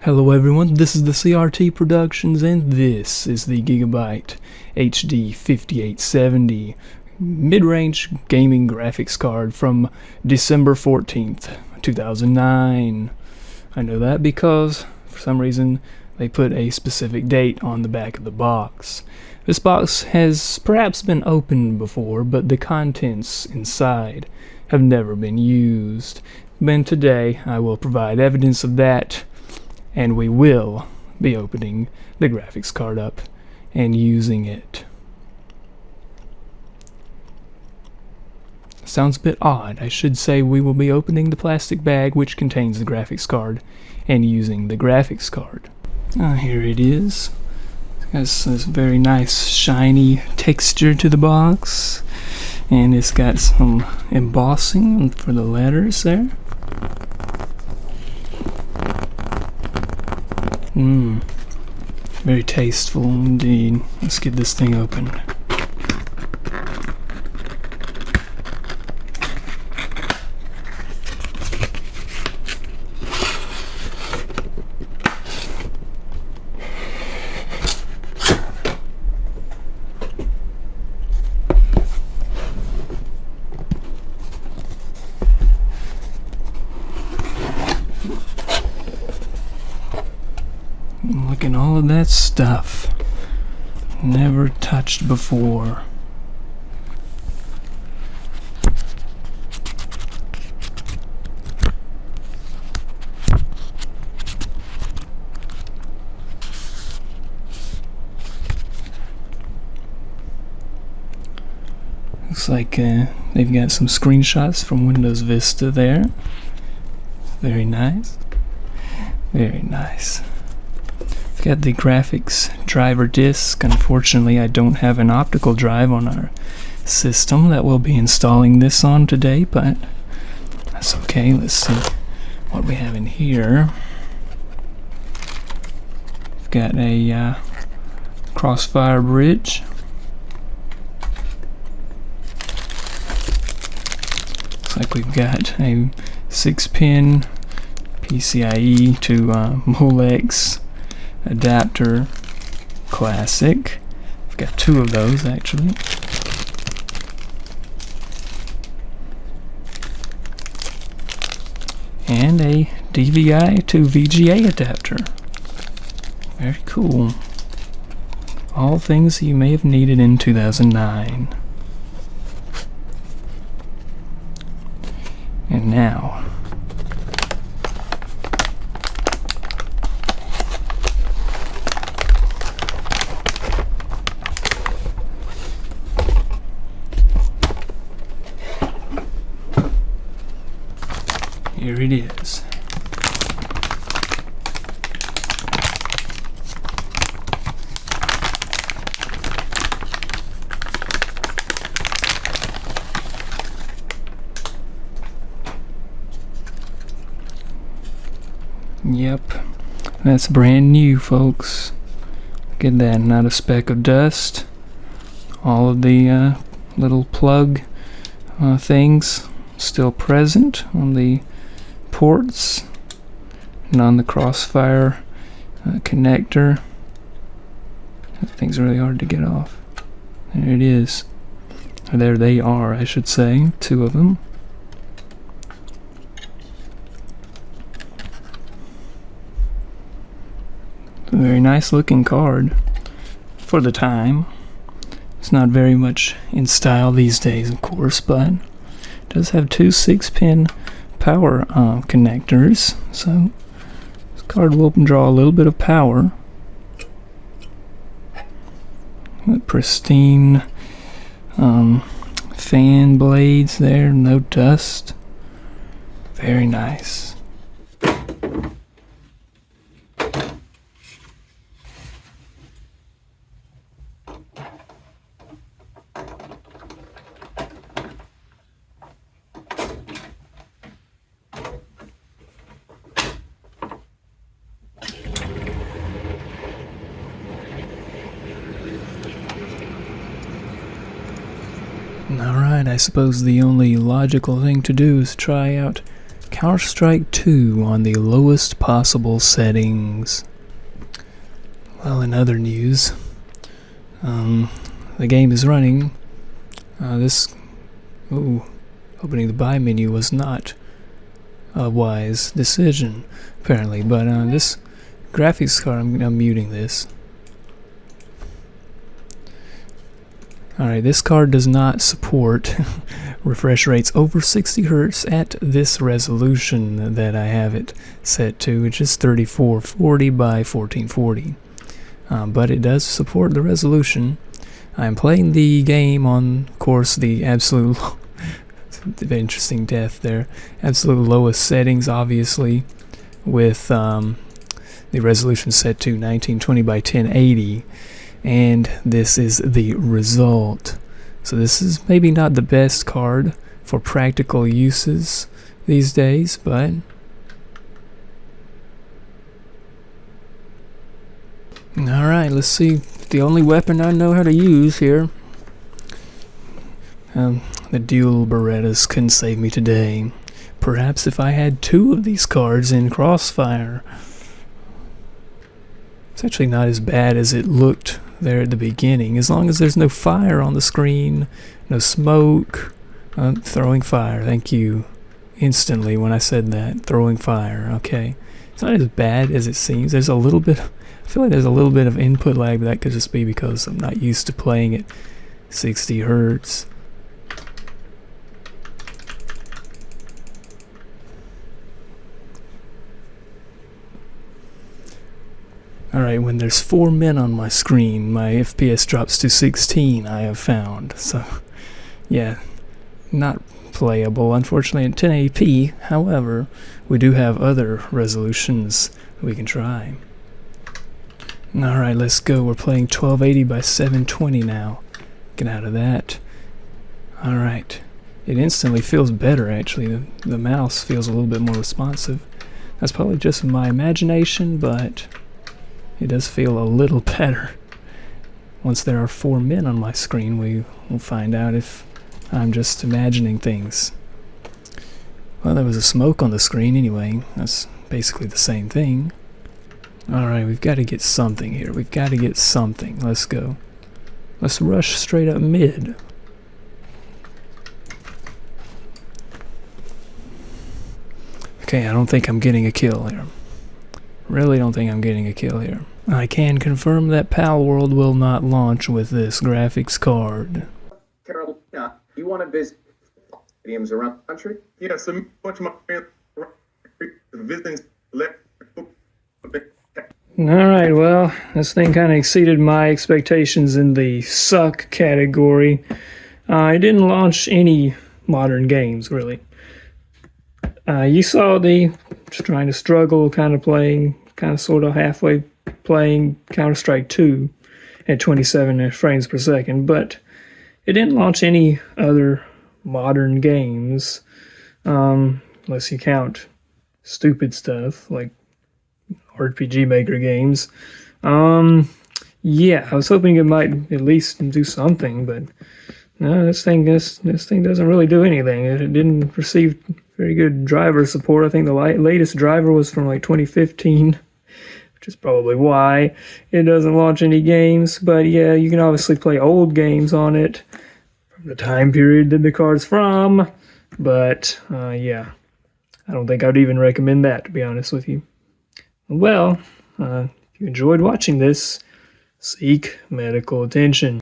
Hello everyone, this is the CRT Productions and this is the Gigabyte HD 5870 mid-range gaming graphics card from December 14th, 2009. I know that because for some reason they put a specific date on the back of the box. This box has perhaps been opened before, but the contents inside have never been used. And today I will provide evidence of that, and we will be opening the graphics card up and using it. Sounds a bit odd. I should say we will be opening the plastic bag which contains the graphics card and using the graphics card. Here it is. It has this very nice shiny texture to the box, and it's got some embossing for the letters there. Very tasteful indeed. Let's get this thing open. Look at all of that stuff. Never touched before. Looks like they've got some screenshots from Windows Vista there. Very nice. Very nice. I've got the graphics driver disc. Unfortunately, I don't have an optical drive on our system that we'll be installing this on today, but that's okay. Let's see what we have in here. We've got a Crossfire bridge. Looks like we've got a 6-pin PCIe to Molex adapter classic. I've got two of those actually. And a DVI to VGA adapter. Very cool. All things you may have needed in 2009. And now here it is. Yep, that's brand new, folks. Look at that, not a speck of dust. All of the little plug things still present on the ports and on the Crossfire connector. That thing's really hard to get off. There it is. Or there they are, I should say. Two of them. A very nice looking card for the time. It's not very much in style these days, of course, but it does have two 6-pin power connectors, so this card will draw a little bit of power. Pristine fan blades there, no dust. Very nice. Alright, I suppose the only logical thing to do is try out Counter-Strike 2 on the lowest possible settings. Well, in other news, the game is running. Opening the buy menu was not a wise decision, apparently. But this graphics card, I'm muting this. Alright, this card does not support refresh rates over 60 Hz at this resolution that I have it set to, which is 3440 by 1440. But it does support the resolution. I'm playing the game on, of course, the absolute interesting death there. Absolute lowest settings, obviously, with the resolution set to 1920 by 1080. And this is the result. So this is maybe not the best card for practical uses these days, but alright, let's see the only weapon I know how to use here. The dual Berettas couldn't save me today. Perhaps if I had 2 of these cards in Crossfire. It's actually not as bad as it looked there at the beginning, as long as there's no fire on the screen, no smoke. Throwing fire, thank you. Instantly when I said that, throwing fire, okay. It's not as bad as it seems. There's a little bit, I feel like there's a little bit of input lag, but that could just be because I'm not used to playing at 60 Hertz. Alright, when there's 4 men on my screen, my FPS drops to 16, I have found. So, yeah, not playable, unfortunately, at 1080p. However, we do have other resolutions we can try. Alright, let's go. We're playing 1280 by 720 now. Get out of that. Alright. It instantly feels better, actually. The mouse feels a little bit more responsive. That's probably just my imagination, but it does feel a little better. Once there are 4 men on my screen, we will find out if I'm just imagining things. Well, there was a smoke on the screen anyway. That's basically the same thing. Alright, we've got to get something here. We've got to get something. Let's go. Let's rush straight up mid. Okay, I don't think I'm getting a kill here. Really don't think I'm getting a kill here. I can confirm that Pal World will not launch with this graphics card. Carolina, you want to visit stadiums around the country? Yeah, so much of my friends visiting. Alright, well, this thing kind of exceeded my expectations in the suck category. It didn't launch any modern games, really. You saw the just trying to struggle, kind of playing, kind of sort of halfway playing Counter-Strike 2 at 27 frames per second, but it didn't launch any other modern games, unless you count stupid stuff like RPG Maker games. Yeah, I was hoping it might at least do something, but no, this thing doesn't really do anything. It didn't receive very good driver support. I think the latest driver was from like 2015, which is probably why it doesn't launch any games. But yeah, you can obviously play old games on it from the time period that the card's from. But yeah, I don't think I'd even recommend that, to be honest with you. Well, if you enjoyed watching this, seek medical attention.